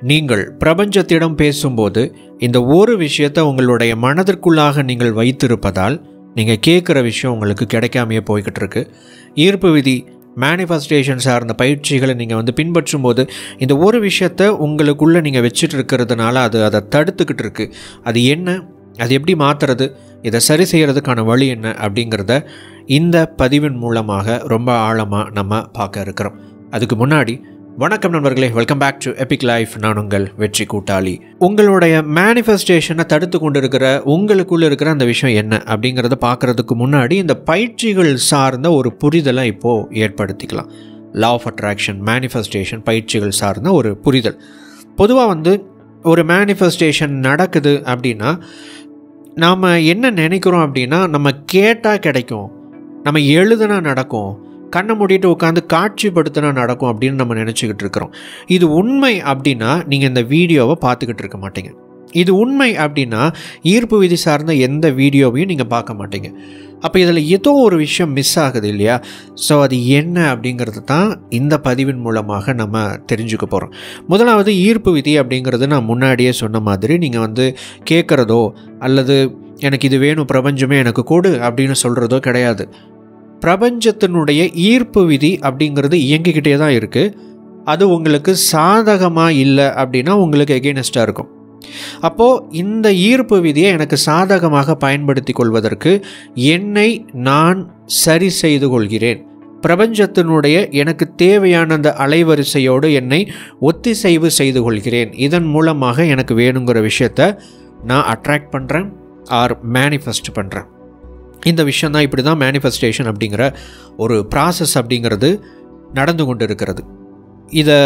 நீங்கள் பிரபஞ்சத்திடம் பேசும்போது இந்த ஒரு விஷயத்தை உங்களுடைய மனதிற்குள்ளாக நீங்கள் வைத்திருப்பதால் நீங்கள் கேட்குற விஷயம் உங்களுக்கு கிடைக்காமையே போய்கிட்டு இருக்கு. ஈர்ப்பு விதி மேனிஃபெஸ்டேஷன் சார்ந்த பயிற்சிகளை நீங்கள் பின்பற்றும் போது இந்த ஒரு விஷயத்தை உங்களுக்குள்ளே நீங்கள் வச்சுட்டு இருக்கிறதுனால அதை தடுத்துக்கிட்டு இருக்கு. அது என்ன, அது எப்படி மாற்றுறது, இதை சரி செய்கிறதுக்கான வழி என்ன அப்படிங்கிறத இந்த பதிவின் மூலமாக ரொம்ப ஆழமாக நம்ம பார்க்க இருக்கிறோம். அதுக்கு முன்னாடி வணக்கம் நண்பர்களே, welcome back to epic life. நான் உங்கள் வெற்றி கூட்டாளி. உங்களுடைய மேனிஃபெஸ்டேஷனை தடுத்து கொண்டு இருக்கிற உங்களுக்குள்ளே இருக்கிற அந்த விஷயம் என்ன அப்படிங்கிறத பார்க்குறதுக்கு முன்னாடி இந்த பயிற்சிகள் சார்ந்த ஒரு புரிதலை இப்போது ஏற்படுத்திக்கலாம். லா ஆஃப் அட்ராக்ஷன், மேனிஃபெஸ்டேஷன் பயிற்சிகள் சார்ந்த ஒரு புரிதல். பொதுவாக ஒரு மேனிஃபெஸ்டேஷன் நடக்குது அப்படின்னா நாம் என்ன நினைக்கிறோம் அப்படின்னா, நம்ம கேட்டால் கிடைக்கும், நம்ம எழுதுனா நடக்கும், கண்ணை மூடிட்டு உட்காந்து காட்சிப்படுத்தினா நடக்கும் அப்படின்னு நம்ம நினச்சிக்கிட்டு இருக்கிறோம். இது உண்மை அப்படின்னா நீங்கள் இந்த வீடியோவை பார்த்துக்கிட்டு இருக்க மாட்டீங்க. இது உண்மை அப்படின்னா ஈர்ப்பு விதி சார்ந்த எந்த வீடியோவையும் நீங்கள் பார்க்க மாட்டீங்க. அப்போ இதில் ஏதோ ஒரு விஷயம் மிஸ் ஆகுது இல்லையா? ஸோ அது என்ன அப்படிங்கிறது தான் இந்த பதிவின் மூலமாக நம்ம தெரிஞ்சுக்க போகிறோம். முதலாவது, ஈர்ப்பு விதி அப்படிங்கிறது நான் முன்னாடியே சொன்ன மாதிரி நீங்கள் கேட்குறதோ அல்லது எனக்கு இது வேணும் பிரபஞ்சமே எனக்கு கொடு அப்படின்னு சொல்கிறதோ கிடையாது. பிரபஞ்சத்தினுடைய ஈர்ப்பு விதி அப்படிங்கிறது இயங்கிக்கிட்டே தான் இருக்குது. அது உங்களுக்கு சாதகமாக இல்லை அப்படின்னா உங்களுக்கு எகெய்னஸ்டாக இருக்கும். அப்போது இந்த ஈர்ப்பு விதியை எனக்கு சாதகமாக பயன்படுத்தி கொள்வதற்கு என்னை நான் சரி செய்து கொள்கிறேன். பிரபஞ்சத்தினுடைய எனக்கு தேவையான அந்த அலைவரிசையோடு என்னை ஒத்திசைவு செய்து கொள்கிறேன். இதன் மூலமாக எனக்கு வேணுங்கிற விஷயத்தை நான் அட்ராக்ட் பண்ணுறேன் ஆர் மேனிஃபெஸ்ட் பண்ணுறேன். இந்த விஷயம் தான், இப்படி தான் மேனிஃபெஸ்டேஷன் அப்படிங்கிற ஒரு ப்ராசஸ் அப்படிங்கிறது நடந்து கொண்டு இருக்கிறது. இதை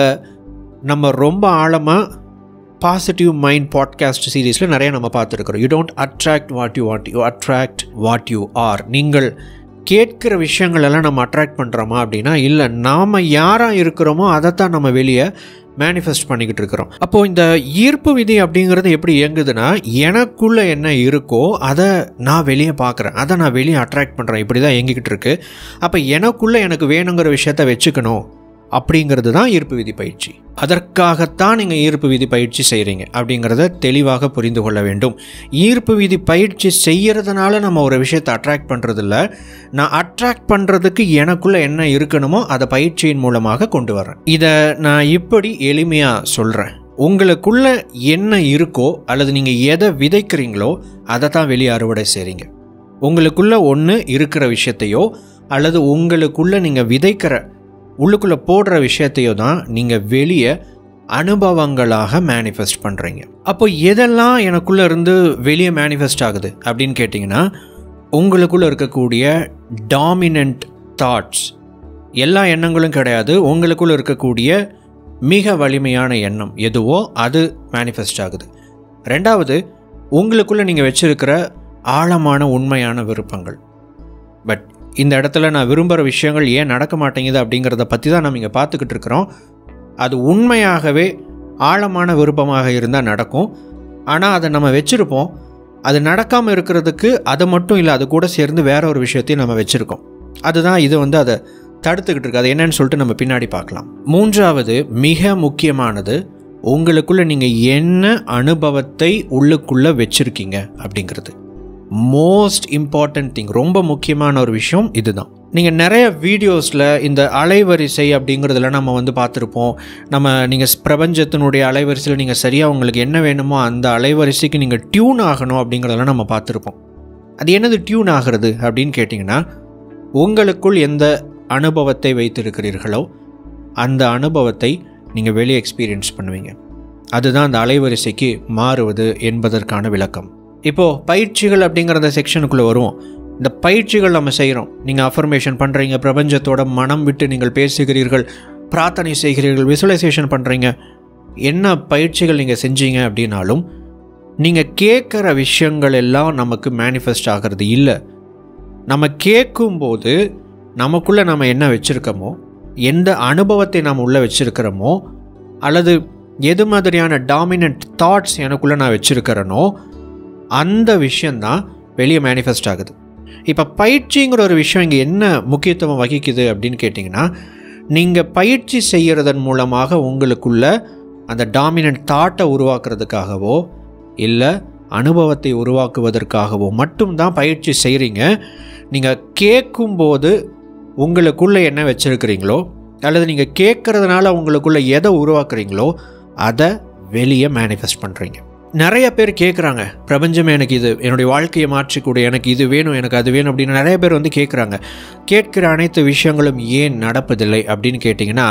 நம்ம ரொம்ப ஆழமாக பாசிட்டிவ் மைண்ட் பாட்காஸ்ட் சீரீஸில் நிறைய நம்ம பார்த்துருக்குறோம். You don't attract what you want, you attract what you are. நீங்கள் கேட்குற விஷயங்களெல்லாம் நம்ம அட்ராக்ட் பண்ணுறோமா அப்படின்னா இல்லை, நாம் யாராக இருக்கிறோமோ அதைத்தான் நம்ம வெளியே மேனிஃபெஸ்ட் பண்ணிக்கிட்டு இருக்கிறோம். அப்போது இந்த ஈர்ப்பு விதி அப்படிங்கிறது எப்படி இயங்குதுன்னா, எனக்குள்ளே என்ன இருக்கோ அதை நான் வெளியே பார்க்குறேன், அதை நான் வெளியே அட்ராக்ட் பண்ணுறேன். இப்படி தான் இயங்கிக்கிட்டு இருக்கு. அப்போ எனக்குள்ளே எனக்கு வேணுங்கிற விஷயத்த வச்சுக்கணும் அப்படிங்கிறது தான் ஈர்ப்பு விதி பயிற்சி. அதற்காகத்தான் நீங்கள் ஈர்ப்பு விதி பயிற்சி செய்கிறீங்க அப்படிங்கிறத தெளிவாக புரிந்து கொள்ள வேண்டும். ஈர்ப்பு விதி பயிற்சி செய்கிறதுனால நம்ம ஒரு விஷயத்தை அட்ராக்ட் பண்ணுறதில்ல, நான் அட்ராக்ட் பண்ணுறதுக்கு எனக்குள்ளே என்ன இருக்கணுமோ அதை பயிற்சியின் மூலமாக கொண்டு வரேன். இதை நான் இப்படி எளிமையாக சொல்கிறேன். உங்களுக்குள்ளே என்ன இருக்கோ அல்லது நீங்கள் எதை விதைக்கிறீங்களோ அதை தான் வெளியே அறுவடை செய்கிறீங்க. உங்களுக்குள்ளே ஒன்று இருக்கிற விஷயத்தையோ அல்லது உங்களுக்குள்ளே நீங்கள் விதைக்கிற உள்ளுக்குள்ளே போடுற விஷயத்தையோ தான் நீங்கள் வெளியே அனுபவங்களாக மேனிஃபெஸ்ட் பண்ணுறீங்க. அப்போ எதெல்லாம் எனக்குள்ளே இருந்து வெளியே மேனிஃபெஸ்ட் ஆகுது அப்படின்னு கேட்டிங்கன்னா, உங்களுக்குள்ளே இருக்கக்கூடிய டாமினன்ட் தாட்ஸ், எல்லா எண்ணங்களும் கிடையாது, உங்களுக்குள்ளே இருக்கக்கூடிய மிக வலிமையான எண்ணம் எதுவோ அது மேனிஃபெஸ்ட் ஆகுது. ரெண்டாவது, உங்களுக்குள்ளே நீங்கள் வச்சுருக்கிற ஆழமான உண்மையான விருப்பங்கள். பட் இந்த இடத்துல நான் விரும்புகிற விஷயங்கள் ஏன் நடக்க மாட்டேங்குது அப்படிங்கிறத பற்றி தான் நம்ம இங்கே பார்த்துக்கிட்டு இருக்கிறோம். அது உண்மையாகவே ஆழமான விருப்பமாக இருந்தால் நடக்கும். ஆனால் அதை நம்ம வச்சுருப்போம். அது நடக்காமல் இருக்கிறதுக்கு அது மட்டும் இல்லை, அது கூட சேர்ந்து வேற ஒரு விஷயத்தையும் நம்ம வச்சுருக்கோம். அதுதான் இது அதை தடுத்துக்கிட்டு இருக்கு. அது என்னன்னு சொல்லிட்டு நம்ம பின்னாடி பார்க்கலாம். மூன்றாவது, மிக முக்கியமானது, உங்களுக்குள்ளே நீங்கள் என்ன அனுபவத்தை உள்ளுக்குள்ளே வச்சுருக்கீங்க அப்படிங்கிறது மோஸ்ட் இம்பார்ட்டன்ட் திங். ரொம்ப முக்கியமான ஒரு விஷயம் இதுதான். நீங்கள் நிறைய வீடியோஸில் இந்த அலைவரிசை அப்படிங்கிறதுல நம்ம பார்த்துருப்போம். நீங்கள் பிரபஞ்சத்தினுடைய அலைவரிசையில் நீங்கள் சரியாக உங்களுக்கு என்ன வேணுமோ அந்த அலைவரிசைக்கு நீங்கள் டியூன் ஆகணும் அப்படிங்கிறதெல்லாம் நம்ம பார்த்துருப்போம். அது என்னது டியூன் ஆகிறது அப்படின்னு கேட்டிங்கன்னா, உங்களுக்குள் எந்த அனுபவத்தை வைத்திருக்கிறீர்களோ அந்த அனுபவத்தை நீங்கள் வெளியே எக்ஸ்பீரியன்ஸ் பண்ணுவீங்க. அதுதான் அந்த அலைவரிசைக்கு மாறுவது என்பதற்கான விளக்கம். இப்போது பயிற்சிகள் அப்படிங்கிற அந்த செக்ஷனுக்குள்ளே வருவோம். இந்த பயிற்சிகள் நம்ம செய்கிறோம். நீங்கள் அஃபர்மேஷன் பண்ணுறீங்க, பிரபஞ்சத்தோட மனம் விட்டு நீங்கள் பேசுகிறீர்கள், பிரார்த்தனை செய்கிறீர்கள், விசுவலைசேஷன் பண்ணுறீங்க. என்ன பயிற்சிகள் நீங்கள் செஞ்சீங்க அப்படின்னாலும் நீங்கள் கேட்குற விஷயங்கள் எல்லாம் நமக்கு மேனிஃபெஸ்ட் ஆகிறது இல்லை. நம்ம கேட்கும்போது நமக்குள்ளே நம்ம என்ன வச்சுருக்கோமோ, எந்த அனுபவத்தை நாம் உள்ளே வச்சுருக்கிறோமோ அல்லது எது மாதிரியான டாமினன்ட் தாட்ஸ் எனக்குள்ளே நான் வச்சுருக்கிறேனோ அந்த விஷயந்தான் வெளியே மேனிஃபெஸ்ட் ஆகுது. இப்போ பயிற்சிங்கிற ஒரு விஷயம் இங்கே என்ன முக்கியத்துவம் வகிக்குது அப்படின்னு கேட்டிங்கன்னா, நீங்கள் பயிற்சி செய்கிறதன் மூலமாக உங்களுக்குள்ள அந்த டாமினன்ட் தாட்டை உருவாக்குறதுக்காகவோ இல்லை அனுபவத்தை உருவாக்குவதற்காகவோ மட்டும்தான் பயிற்சி செய்கிறீங்க. நீங்கள் கேட்கும்போது உங்களுக்குள்ளே என்ன வச்சுருக்கிறீங்களோ அல்லது நீங்கள் கேட்குறதுனால உங்களுக்குள்ளே எதை உருவாக்குறீங்களோ அதை வெளியே மேனிஃபெஸ்ட் பண்ணுறீங்க. நிறைய பேர் கேட்குறாங்க, பிரபஞ்சம் எனக்கு இது, என்னுடைய வாழ்க்கையை மாற்றிக்கூட, எனக்கு இது வேணும், எனக்கு அது வேணும் அப்படின்னு நிறைய பேர் வந்து கேட்குறாங்க. கேட்குற அனைத்து விஷயங்களும் ஏன் நடப்பதில்லை அப்படின்னு கேட்டிங்கன்னா,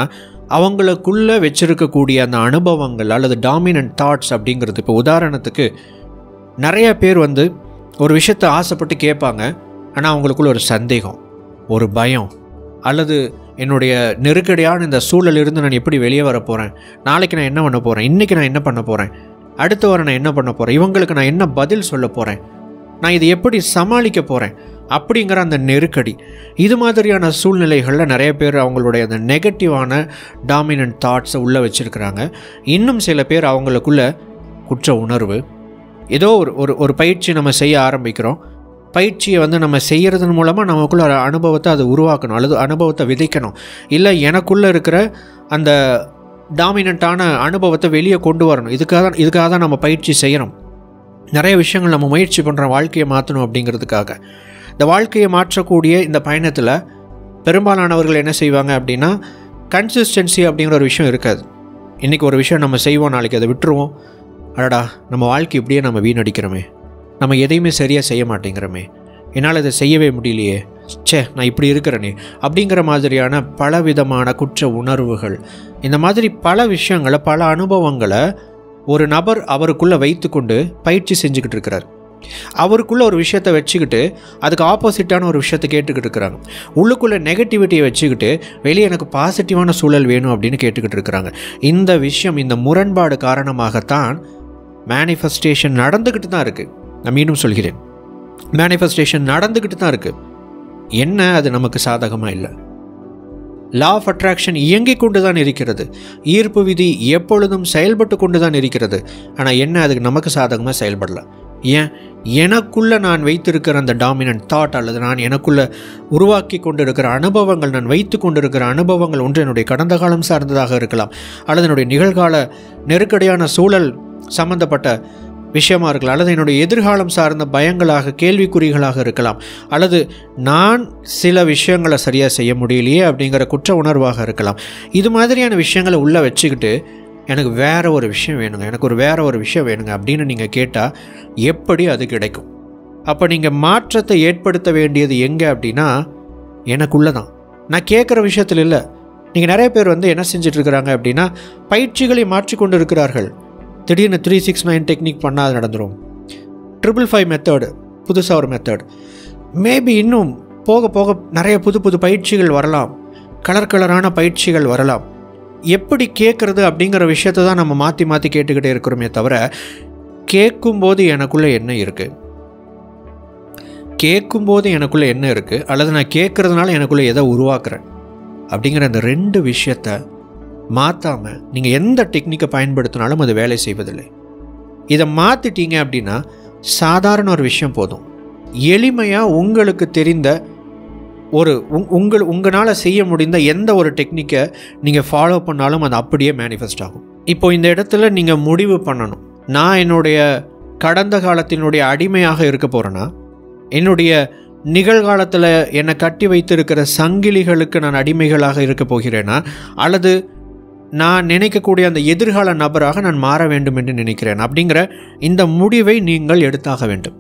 அவங்களுக்குள்ளே வச்சுருக்கக்கூடிய அந்த அனுபவங்கள் அல்லது டாமினன்ட் தாட்ஸ் அப்படிங்கிறது. இப்போ உதாரணத்துக்கு நிறைய பேர் வந்து ஒரு விஷயத்தை ஆசைப்பட்டு கேட்பாங்க, ஆனால் அவங்களுக்குள்ள ஒரு சந்தேகம், ஒரு பயம், அல்லது என்னுடைய நெருக்கடியான இந்த சூழலிருந்து நான் எப்படி வெளியே வர போகிறேன், நாளைக்கு நான் என்ன பண்ண போகிறேன், இன்றைக்கி நான் என்ன பண்ண போகிறேன், அடுத்த வாரம் நான் என்ன பண்ண போகிறேன், இவங்களுக்கு நான் என்ன பதில் சொல்ல போகிறேன், நான் இதை எப்படி சமாளிக்க போகிறேன் அப்படிங்கிற அந்த நெருக்கடி. இது மாதிரியான சூழ்நிலைகளில் நிறைய பேர் அவங்களுடைய அந்த நெகட்டிவான டாமினன்ட் தாட்ஸை உள்ளே வச்சுருக்கிறாங்க. இன்னும் சில பேர் அவங்களுக்குள்ள குற்ற உணர்வு, ஏதோ ஒரு பயிற்சி நம்ம செய்ய ஆரம்பிக்கிறோம், பயிற்சியை வந்து நம்ம செய்கிறதன் மூலமாக நமக்குள்ள அனுபவத்தை அதை உருவாக்கணும் அல்லது அனுபவத்தை விதைக்கணும், இல்லை எனக்குள்ளே இருக்கிற அந்த டாமினண்ட்டான அனுபவத்தை வெளியே கொண்டு வரணும். இதுக்காக தான் நம்ம பயிற்சி செய்கிறோம். நிறைய விஷயங்கள் நம்ம முயற்சி பண்ணுறோம் வாழ்க்கையை மாற்றணும் அப்படிங்கிறதுக்காக. இந்த வாழ்க்கையை மாற்றக்கூடிய இந்த பயணத்தில் பெரும்பாலானவர்கள் என்ன செய்வாங்க அப்படின்னா, கன்சிஸ்டன்சி அப்படிங்கிற ஒரு விஷயம் இருக்காது. இன்றைக்கி ஒரு விஷயம் நம்ம செய்வோம், நாளைக்கு அதை விட்டுருவோம். அடடா, நம்ம வாழ்க்கை இப்படியே நம்ம வீணடிக்கிறோமே, நம்ம எதையுமே சரியாக செய்ய மாட்டேங்கிறோமே, என்னால் இதை செய்யவே முடியலையே, நான் இப்படி இருக்கிறேனே அப்படிங்கிற மாதிரியான பலவிதமான குற்ற உணர்வுகள், இந்த மாதிரி பல விஷயங்களை, பல அனுபவங்களை ஒரு நபர் அவருக்குள்ளே வைத்து கொண்டு பயிற்சி செஞ்சுக்கிட்டு இருக்கிறார். அவருக்குள்ளே ஒரு விஷயத்தை வச்சுக்கிட்டு அதுக்கு ஆப்போசிட்டான ஒரு விஷயத்தை கேட்டுக்கிட்டு இருக்கிறாங்க. உள்ளுக்குள்ளே நெகட்டிவிட்டியை வச்சுக்கிட்டு வெளியே எனக்கு பாசிட்டிவான சூழல் வேணும் அப்படின்னு கேட்டுக்கிட்டு இருக்கிறாங்க. இந்த விஷயம், இந்த முரண்பாடு காரணமாகத்தான் மேனிஃபெஸ்டேஷன் நடந்துக்கிட்டு தான் இருக்குது. நான் மீண்டும் சொல்கிறேன், மேனிஃபெஸ்டேஷன் நடந்துக்கிட்டு தான் இருக்குது. என்ன அது நமக்கு சாதகமாக இல்லை. லா ஆஃப் அட்ராக்ஷன் இயங்கிக் கொண்டு தான் இருக்கிறது. ஈர்ப்பு விதி எப்பொழுதும் செயல்பட்டு கொண்டு தான் இருக்கிறது. ஆனால் என்ன அதுக்கு நமக்கு சாதகமாக செயல்படலை. ஏன்? எனக்குள்ளே நான் வைத்திருக்கிற அந்த டாமினன்ட் தாட் அல்லது நான் எனக்குள்ளே உருவாக்கி கொண்டு இருக்கிற அனுபவங்கள், நான் வைத்து கொண்டு இருக்கிற அனுபவங்கள் ஒன்று என்னுடைய கடந்த காலம் சார்ந்ததாக இருக்கலாம், அல்லது என்னுடைய நிகழ்கால நெருக்கடியான சூழல் சம்பந்தப்பட்ட விஷயமாக இருக்கலாம், அல்லது என்னுடைய எதிர்காலம் சார்ந்த பயங்களாக, கேள்விக்குறிகளாக இருக்கலாம், அல்லது நான் சில விஷயங்களை சரியாக செய்ய முடியலையே அப்படிங்கிற குற்ற உணர்வாக இருக்கலாம். இது மாதிரியான விஷயங்களை உள்ளே வச்சுக்கிட்டு எனக்கு வேறு ஒரு விஷயம் வேணுங்க, எனக்கு வேறு ஒரு விஷயம் வேணுங்க அப்படின்னு நீங்கள் கேட்டால் எப்படி அது கிடைக்கும்? அப்போ நீங்கள் மாற்றத்தை ஏற்படுத்த வேண்டியது எங்கே அப்படின்னா எனக்குள்ளே தான். நான் கேட்குற விஷயத்தில் இல்லை. நீங்கள் நிறைய பேர் வந்து என்ன செஞ்சிட்ருக்கிறாங்க அப்படின்னா, பயிற்சிகளை மாற்றிக்கொண்டு இருக்கிறார்கள். திடீர்னு 369 டெக்னிக் பண்ணால் அது நடந்துடும். 555 மெத்தடு, புதுசாக ஒரு மெத்தட். மேபி இன்னும் போக போக நிறைய புது புது பயிற்சிகள் வரலாம், கலரான பயிற்சிகள் வரலாம். எப்படி கேட்குறது அப்படிங்கிற விஷயத்தை தான் நம்ம மாற்றி மாற்றி கேட்டுக்கிட்டே இருக்கிறோமே தவிர, கேட்கும்போது எனக்குள்ளே என்ன இருக்குது, கேட்கும்போது எனக்குள்ளே என்ன இருக்குது, அல்லது நான் கேட்குறதுனால எனக்குள்ளே எதை உருவாக்குறேன் அப்படிங்கிற அந்த ரெண்டு விஷயத்தை மாற்றாமல் நீங்கள் எந்த டெக்னிக்கை பயன்படுத்தினாலும் அது வேலை செய்வதில்லை. இதை மாற்றிட்டீங்க அப்படின்னா சாதாரண ஒரு விஷயம் போதும். எளிமையாக உங்களுக்கு தெரிந்த உங்களால் செய்ய முடிந்த எந்த ஒரு டெக்னிக்கை நீங்கள் ஃபாலோ பண்ணாலும் அது அப்படியே மேனிஃபெஸ்ட் ஆகும். இப்போது இந்த இடத்துல நீங்கள் முடிவு பண்ணணும், நான் என்னுடைய கடந்த காலத்தினுடைய அடிமையாக இருக்க போகிறேன்னா, என்னுடைய நிகழ்காலத்தில் என்னை கட்டி வைத்திருக்கிற சங்கிலிகளுக்கு நான் அடிமைகளாக இருக்க போகிறேனா, அல்லது நான் நினைக்கக்கூடிய அந்த எதிர்கால நபராக நான் மாற வேண்டும் என்று நினைக்கிறேன் அப்படிங்கிற இந்த முடிவை நீங்கள் எடுத்தாக வேண்டும்.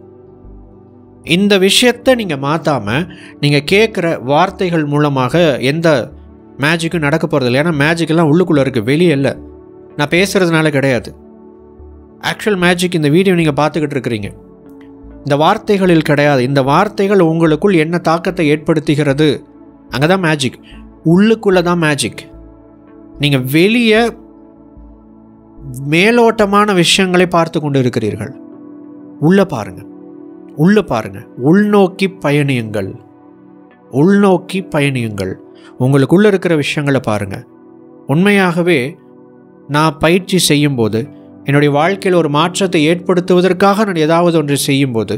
இந்த விஷயத்தை நீங்கள் மாற்றாமல் நீங்கள் கேட்குற வார்த்தைகள் மூலமாக எந்த மேஜிக்கும் நடக்க போகிறதில்லை. ஏன்னா மேஜிக்கெல்லாம் உள்ளுக்குள்ளே இருக்குது, வெளியே இல்லை. நான் பேசுகிறதுனால கிடையாது. ஆக்சுவல் மேஜிக் இந்த வீடியோ நீங்கள் பார்த்துக்கிட்டு இருக்கிறீங்க, இந்த வார்த்தைகளில் கிடையாது. இந்த வார்த்தைகள் உங்களுக்குள் என்ன தாக்கத்தை ஏற்படுத்துகிறது, அங்கே தான் மேஜிக். உள்ளுக்குள்ளே தான் மேஜிக். நீங்கள் வெளியே மேலோட்டமான விஷயங்களை பார்த்து கொண்டு இருக்கிறீர்கள். உள்ளே பாருங்கள், உள்ளே பாருங்கள், உள்நோக்கி பயணியுங்கள், உள்நோக்கி பயணியுங்கள். உங்களுக்குள்ளே இருக்கிற விஷயங்களை பாருங்கள். உண்மையாகவே நான் பயிற்சி செய்யும்போது, என்னுடைய வாழ்க்கையில் ஒரு மாற்றத்தை ஏற்படுத்துவதற்காக நான் ஏதாவது ஒன்று செய்யும்போது,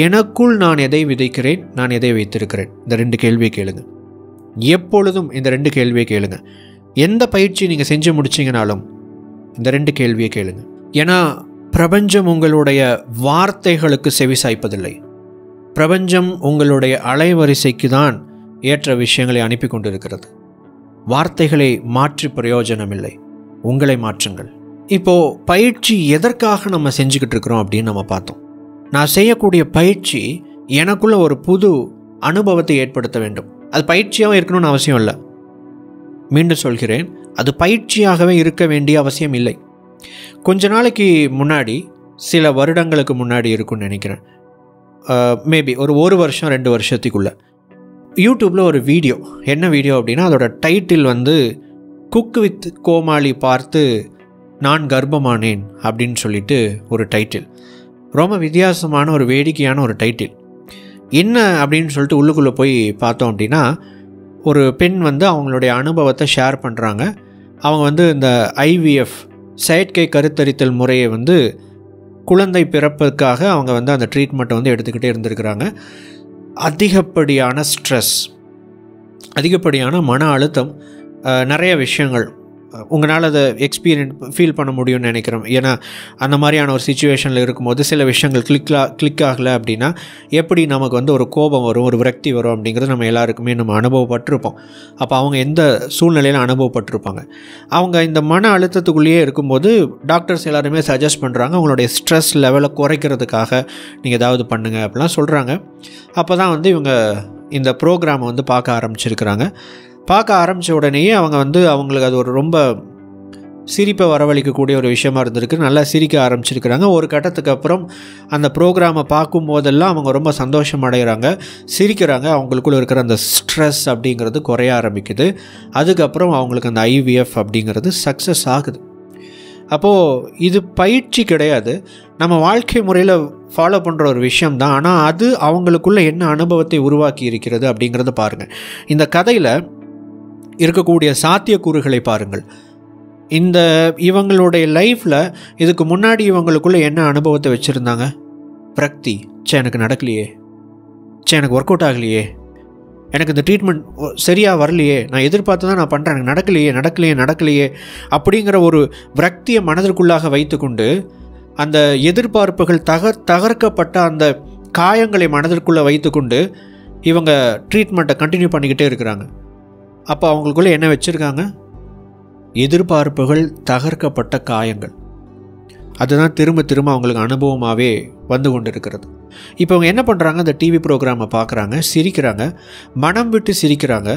எனக்குள் நான் எதை விதைக்கிறேன், நான் எதை வைத்திருக்கிறேன்? இந்த ரெண்டு கேள்வியை கேளுங்க. எப்பொழுதும் இந்த ரெண்டு கேள்வியை கேளுங்க. எந்த பயிற்சி நீங்கள் செஞ்சு முடிச்சிங்கனாலும் இந்த 2 கேள்வியை கேளுங்க. ஏன்னா பிரபஞ்சம் உங்களுடைய வார்த்தைகளுக்கு செவிசாய்ப்பதில்லை. பிரபஞ்சம் உங்களுடைய அலைவரிசைக்கு தான் ஏற்ற விஷயங்களை அனுப்பி கொண்டிருக்கிறது. வார்த்தைகளை மாற்றி பிரயோஜனமில்லை, உங்களை மாற்றுங்கள். இப்போது பயிற்சி எதற்காக நம்ம செஞ்சுக்கிட்டு இருக்கிறோம் அப்படின்னு நம்ம பார்த்தோம். நான் செய்யக்கூடிய பயிற்சி எனக்குள்ள ஒரு புது அனுபவத்தை ஏற்படுத்த வேண்டும். அது பயிற்சியாகவும் இருக்கணும்னு அவசியம் இல்லை. மீண்டும் சொல்கிறேன், அது பயிற்சியாகவே இருக்க வேண்டிய அவசியம் இல்லை. கொஞ்ச நாளைக்கு முன்னாடி, சில வருடங்களுக்கு முன்னாடி இருக்குன்னு நினைக்கிறேன், மேபி ஒரு வருஷம் 2 வருஷத்துக்குள்ளே யூடியூப்பில் ஒரு வீடியோ. என்ன வீடியோ அப்படின்னா, அதோட டைட்டில் வந்து குக் வித் கோமாளி பார்த்து நான் கர்ப்பமானேன் அப்படின்னு சொல்லிட்டு ஒரு டைட்டில். ரொம்ப வித்தியாசமான ஒரு வேடிக்கையான ஒரு டைட்டில். என்ன அப்படின்னு சொல்லிட்டு உள்ளுக்குள்ளே போய் பார்த்தோம் அப்படின்னா, ஒரு பெண் வந்து அவங்களுடைய அனுபவத்தை ஷேர் பண்ணுறாங்க. அவங்க வந்து இந்த ஐவிஎஃப் செயற்கை கருத்தரித்தல் முறையை வந்து குழந்தை பிறப்பதற்காக அவங்க வந்து அந்த ட்ரீட்மெண்ட்டை வந்து எடுத்துக்கிட்டே இருந்திருக்கிறாங்க. அதிகப்படியான ஸ்ட்ரெஸ், அதிகப்படியான மன அழுத்தம், நிறைய விஷயங்கள் உங்களால் அதை ஃபீல் பண்ண முடியும்னு நினைக்கிறோம். ஏன்னா அந்த மாதிரியான ஒரு சிச்சுவேஷனில் இருக்கும்போது சில விஷயங்கள் கிளிக் ஆகலை அப்படின்னா எப்படி நமக்கு வந்து ஒரு கோபம் வரும், ஒரு விரக்தி வரும் அப்படிங்கிறது நம்ம எல்லாருக்குமே நம்ம அனுபவப்பட்டிருப்போம். அப்போ அவங்க எந்த சூழ்நிலையில் அனுபவப்பட்டிருப்பாங்க. அவங்க இந்த மன அழுத்தத்துக்குள்ளேயே இருக்கும்போது டாக்டர்ஸ் எல்லாருமே சஜஸ்ட் பண்ணுறாங்க, அவங்களுடைய ஸ்ட்ரெஸ் லெவலை குறைக்கிறதுக்காக நீங்கள் ஏதாவது பண்ணுங்கள் அப்படிலாம் சொல்கிறாங்க. அப்போ தான் வந்து இவங்க இந்த ப்ரோக்ராமை வந்து பார்க்க ஆரம்பிச்சிருக்கிறாங்க. பார்க்க ஆரம்பித்த உடனேயே அவங்க வந்து அவங்களுக்கு அது ஒரு ரொம்ப சிரிப்பை வரவழைக்கக்கூடிய ஒரு விஷயமா இருந்திருக்கு. நல்லா சிரிக்க ஆரம்பிச்சிருக்கிறாங்க. ஒரு கட்டத்துக்கு அப்புறம் அந்த ப்ரோக்ராமை பார்க்கும்போதெல்லாம் அவங்க ரொம்ப சந்தோஷம் அடைகிறாங்க, சிரிக்கிறாங்க. அவங்களுக்குள்ள இருக்கிற அந்த ஸ்ட்ரெஸ் அப்படிங்கிறது குறைய ஆரம்பிக்குது. அதுக்கப்புறம் அவங்களுக்கு அந்த ஐவிஎஃப் அப்படிங்கிறது சக்ஸஸ் ஆகுது. அப்போது இது பயிற்சி கிடையாது, நம்ம வாழ்க்கை முறையில் ஃபாலோ பண்ணுற ஒரு விஷயம்தான். ஆனால் அது அவங்களுக்குள்ள என்ன அனுபவத்தை உருவாக்கி இருக்கிறது அப்படிங்கிறத பாருங்கள். இந்த கதையில் இருக்கக்கூடிய சாத்தியக்கூறுகளை பாருங்கள். இந்த இவங்களுடைய லைஃப்பில் இதுக்கு முன்னாடி இவங்களுக்குள்ளே என்ன அனுபவத்தை வச்சுருந்தாங்க? விரக்தி, எனக்கு நடக்கலையே, எனக்கு ஒர்க் அவுட் ஆகலையே, எனக்கு இந்த ட்ரீட்மெண்ட் சரியாக வரலையே, நான் எதிர்பார்த்து தான் நான் பண்ணுறேன், எனக்கு நடக்கலையே அப்படிங்கிற ஒரு விரக்தியை மனதிற்குள்ளாக வைத்துக்கொண்டு அந்த எதிர்பார்ப்புகள் தகர்க்கப்பட்ட அந்த காயங்களை மனதிற்குள்ளே வைத்துக்கொண்டு இவங்க ட்ரீட்மெண்ட்டை கண்டினியூ பண்ணிக்கிட்டே இருக்கிறாங்க. அப்போ அவங்களுக்குள்ளே என்ன வச்சுருக்காங்க? எதிர்பார்ப்புகள் தகர்க்கப்பட்ட காயங்கள். அதுதான் திரும்ப திரும்ப அவங்களுக்கு அனுபவமாகவே வந்து கொண்டு இருக்கிறது. இப்போ அவங்க என்ன பண்ணுறாங்க? அந்த டிவி ப்ரோக்ராமை பார்க்குறாங்க, சிரிக்கிறாங்க, மனம் விட்டு சிரிக்கிறாங்க.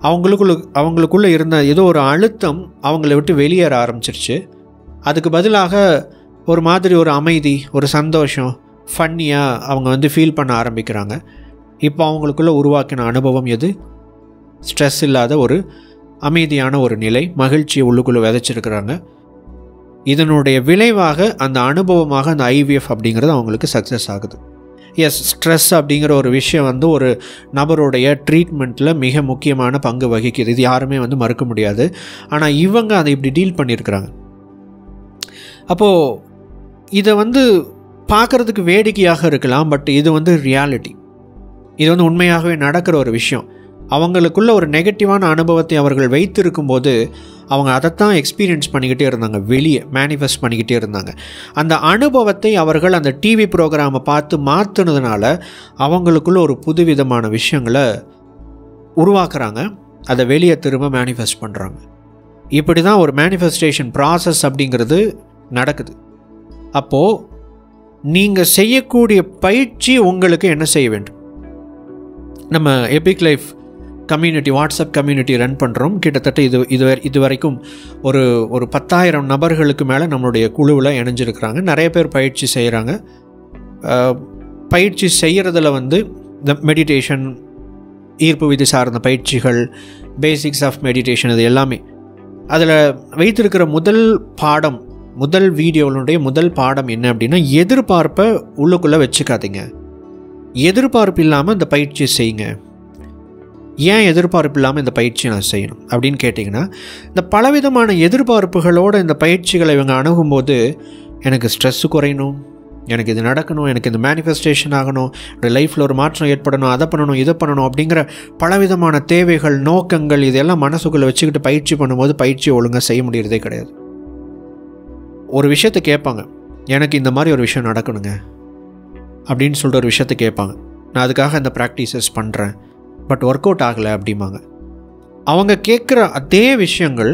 அவங்களுக்குள்ளே இருந்த ஏதோ ஒரு அழுத்தம் அவங்கள விட்டு வெளியேற ஆரம்பிச்சிருச்சு. அதுக்கு பதிலாக ஒரு மாதிரி ஒரு அமைதி, ஒரு சந்தோஷம், ஃபன்னியாக அவங்க வந்து ஃபீல் பண்ண ஆரம்பிக்கிறாங்க. இப்போ அவங்களுக்குள்ளே உருவாக்கின அனுபவம் எது? ஸ்ட்ரெஸ் இல்லாத ஒரு அமைதியான ஒரு நிலை, மகிழ்ச்சியை உள்ளுக்குள்ளே விதைச்சிருக்கிறாங்க. இதனுடைய விளைவாக அந்த அனுபவமாக அந்த ஐவிஎஃப் அப்படிங்கிறது அவங்களுக்கு சக்ஸஸ் ஆகுது. எஸ், ஸ்ட்ரெஸ் அப்படிங்கிற ஒரு விஷயம் வந்து ஒரு நபருடைய ட்ரீட்மெண்ட்டில் மிக முக்கியமான பங்கு வகிக்குது. இது யாருமே வந்து மறுக்க முடியாது. ஆனால் இவங்க அதை இப்படி டீல் பண்ணியிருக்கிறாங்க. அப்போது இதை வந்து பார்க்குறதுக்கு வேடிக்கையாக இருக்கலாம், பட் இது வந்து ரியாலிட்டி. இது வந்து உண்மையாகவே நடக்கிற ஒரு விஷயம். அவங்களுக்குள்ள ஒரு நெகட்டிவான அனுபவத்தை அவர்கள் வைத்திருக்கும்போது அவங்க அதைத்தான் எக்ஸ்பீரியன்ஸ் பண்ணிக்கிட்டே இருந்தாங்க, வெளியே மேனிஃபெஸ்ட் பண்ணிக்கிட்டே இருந்தாங்க. அந்த அனுபவத்தை அவர்கள் அந்த டிவி ப்ரோக்ராமை பார்த்து மாற்றினதுனால அவங்களுக்குள்ள ஒரு புதுவிதமான விஷயங்களை உருவாக்குறாங்க, அதை வெளியே திரும்ப மேனிஃபெஸ்ட் பண்ணுறாங்க. இப்படி தான் ஒரு மேனிஃபெஸ்டேஷன் ப்ராசஸ் அப்படிங்கிறது நடக்குது. அப்போது நீங்கள் செய்யக்கூடிய பயிற்சி உங்களுக்கு என்ன செய்ய வேண்டும்? நம்ம Epic life community, WhatsApp community run பண்ணுறோம். கிட்டத்தட்ட இது வரைக்கும் ஒரு 10,000 நபர்களுக்கு மேலே நம்மளுடைய குழுவில் இணைஞ்சிருக்கிறாங்க. நிறைய பேர் பயிற்சி செய்கிறாங்க. பயிற்சி செய்கிறதுல வந்து இந்த மெடிடேஷன், ஈர்ப்பு விதி சார்ந்த பயிற்சிகள், பேசிக்ஸ் ஆஃப் மெடிடேஷன், இது எல்லாமே அதில் வைத்திருக்கிற முதல் வீடியோனுடைய முதல் பாடம் என்ன அப்படின்னா, எதிர்பார்ப்பை உள்ளுக்குள்ளே வச்சுக்காதீங்க. எதிர்பார்ப்பு இல்லாமல் இந்த பயிற்சி செய்யுங்க. ஏன் எதிர்பார்ப்பு இல்லாமல் இந்த பயிற்சியை நான் செய்யணும் அப்படின்னு கேட்டிங்கன்னா, இந்த பலவிதமான எதிர்பார்ப்புகளோடு இந்த பயிற்சிகளை இவங்க அணுகும்போது, எனக்கு ஸ்ட்ரெஸ்ஸு குறையணும், எனக்கு இது நடக்கணும், எனக்கு இந்த மேனிஃபெஸ்டேஷன் ஆகணும், என்னோடய லைஃப்பில் ஒரு மாற்றம் ஏற்படணும், அதை பண்ணணும், இதை பண்ணணும் அப்படிங்கிற பலவிதமான தேவைகள், நோக்கங்கள், இதெல்லாம் மனசுக்குள்ளே வச்சுக்கிட்டு பயிற்சி பண்ணும்போது பயிற்சியை ஒழுங்காக செய்ய முடியறதே கிடையாது. ஒரு விஷயத்தை கேட்பாங்க, எனக்கு இந்த மாதிரி ஒரு விஷயம் நடக்கணுங்க அப்படின்னு சொல்லிட்டு ஒரு விஷயத்தை கேட்பாங்க. நான் அதுக்காக இந்த ப்ராக்டிசஸ் பண்ணுறேன், பட் ஒர்க் அவுட் ஆகலை அப்படிம்பாங்க. அவங்க கேட்குற அதே விஷயங்கள்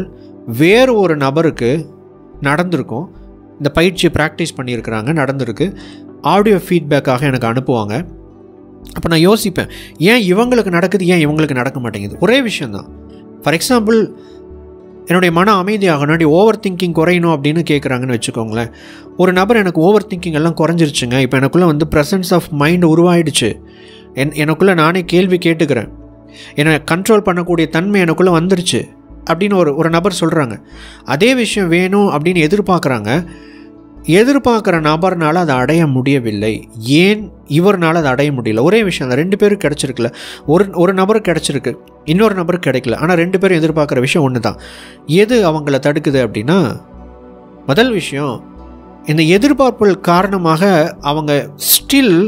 வேறு ஒரு நபருக்கு நடந்திருக்கும். இந்த பயிற்சி ப்ராக்டிஸ் பண்ணியிருக்கிறாங்க, நடந்திருக்கு, ஆடியோ ஃபீட்பேக்காக எனக்கு அனுப்புவாங்க. அப்போ நான் யோசிப்பேன், ஏன் இவங்களுக்கு நடக்குது, ஏன் இவங்களுக்கு நடக்க மாட்டேங்குது? ஒரே விஷயந்தான். ஃபார் எக்ஸாம்பிள், என்னுடைய மன அமைதியாகணும், ஓவர் திங்கிங் குறையணும் அப்படின்னு கேட்குறாங்கன்னு வச்சுக்கோங்களேன். ஒரு நபர் எனக்கு ஓவர் திங்கிங் எல்லாம் குறைஞ்சிருச்சுங்க, இப்போ எனக்குள்ளே ப்ரெசன்ஸ் ஆஃப் மைண்ட் உருவாயிடுச்சு, எனக்குள்ளே நானே கேள்வி கேட்டுக்கிறேன், என்னை கண்ட்ரோல் பண்ணக்கூடிய தன்மை எனக்குள்ளே வந்துருச்சு அப்படின்னு ஒரு நபர் சொல்கிறாங்க. அதே விஷயம் வேணும் அப்படின்னு எதிர்பார்க்குற நபர்னால் அதை அடைய முடியவில்லை. ஏன் இவர்னால் அதை அடைய முடியல? ஒரே விஷயம் தான், 2 பேருக்கு கிடச்சிருக்குல்ல. ஒரு நபருக்கு கிடச்சிருக்கு, இன்னொரு நபருக்கு கிடைக்கல. ஆனால் 2 பேரும் எதிர்பார்க்குற விஷயம் ஒன்று தான். எது அவங்கள தடுக்குது அப்படின்னா, முதல் விஷயம், இந்த எதிர்பார்ப்புகள் காரணமாக அவங்க ஸ்டில்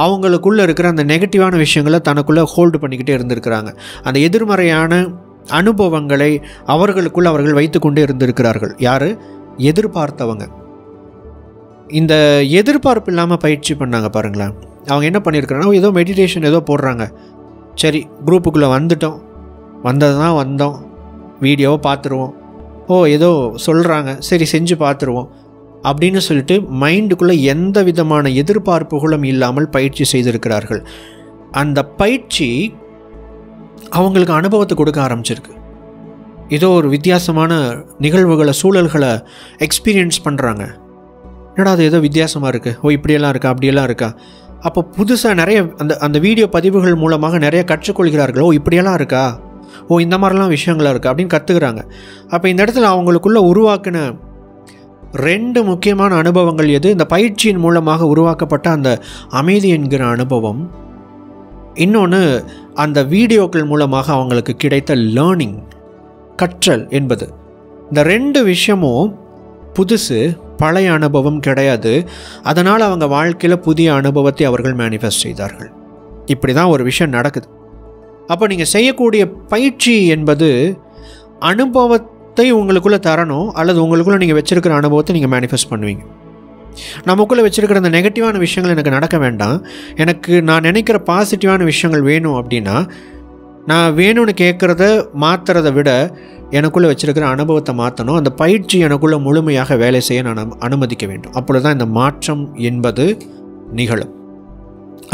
அவங்களுக்குள்ளே இருக்கிற அந்த நெகட்டிவான விஷயங்களை தனக்குள்ளே ஹோல்டு பண்ணிக்கிட்டே இருந்திருக்கிறாங்க. அந்த எதிர்மறையான அனுபவங்களை அவர்களுக்குள்ள அவர்கள் வைத்து கொண்டே இருந்திருக்கிறார்கள். யார்? எதிர்பார்த்தவங்க. இந்த எதிர்பார்ப்பு இல்லாமல் பயிற்சி பண்ணாங்க பாருங்களேன். அவங்க என்ன பண்ணியிருக்கிறாங்கன்னா, ஏதோ மெடிடேஷன் ஏதோ போடுறாங்க, சரி குரூப்புக்குள்ளே வந்தது தான் வந்தோம், வீடியோவை பார்த்துருவோம், ஏதோ சொல்கிறாங்க, சரி செஞ்சு பார்த்துருவோம் அப்படின்னு சொல்லிட்டு மைண்டுக்குள்ளே எந்த விதமான எதிர்பார்ப்புகளும் இல்லாமல் பயிற்சி செய்திருக்கிறார்கள். அந்த பயிற்சி அவங்களுக்கு அனுபவத்தை கொடுக்க ஆரம்பிச்சிருக்கு. ஏதோ ஒரு வித்தியாசமான நிகழ்வுகளை, சூழல்களை எக்ஸ்பீரியன்ஸ் பண்ணுறாங்க. என்னடா அது ஏதோ வித்தியாசமாக இருக்குது, இப்படியெல்லாம் இருக்கா, அப்படியெல்லாம் இருக்கா. அப்போ புதுசாக நிறைய அந்த வீடியோ பதிவுகள் மூலமாக நிறைய கற்றுக்கொள்கிறார்கள். இப்படியெல்லாம் இருக்கா, இந்த மாதிரிலாம் விஷயங்களாக இருக்கா அப்படின்னு கற்றுக்கிறாங்க. அப்போ இந்த இடத்துல அவங்களுக்குள்ள உருவாக்கின 2 முக்கியமான அனுபவங்கள் எது? இந்த பயிற்சியின் மூலமாக உருவாக்கப்பட்ட அந்த அமைதி என்கிற அனுபவம், இன்னொன்று அந்த வீடியோக்கள் மூலமாக அவங்களுக்கு கிடைத்த லேர்னிங், கற்றல் என்பது. இந்த 2 விஷயமும் புதுசு, பழைய அனுபவம் கிடையாது. அதனால் அவங்க வாழ்க்கையில் புதிய அனுபவத்தை அவர்கள் மேனிஃபெஸ்ட் செய்தார்கள். இப்படி தான் ஒரு விஷயம் நடக்குது. அப்போ நீங்கள் செய்யக்கூடிய பயிற்சி என்பது அனுபவத்தை உங்களுக்குள்ளே தரணும், அல்லது உங்களுக்குள்ளே நீங்கள் வச்சுருக்கிற அனுபவத்தை நீங்கள் மேனிஃபெஸ்ட் பண்ணுவீங்க. நமக்குள்ளே வச்சுருக்கிற அந்த நெகட்டிவான விஷயங்கள் எனக்கு நடக்க வேண்டாம், எனக்கு நான் நினைக்கிற பாசிட்டிவான விஷயங்கள் வேணும் அப்படின்னா, நான் வேணும்னு கேட்குறத மாற்றுறதை விட எனக்குள்ளே வச்சுருக்கிற அனுபவத்தை மாற்றணும். அந்த பயிற்சி எனக்குள்ளே முழுமையாக வேலை செய்ய நான் அனுமதிக்க வேண்டும். அப்பொழுது தான் இந்த மாற்றம் என்பது நிகழும்.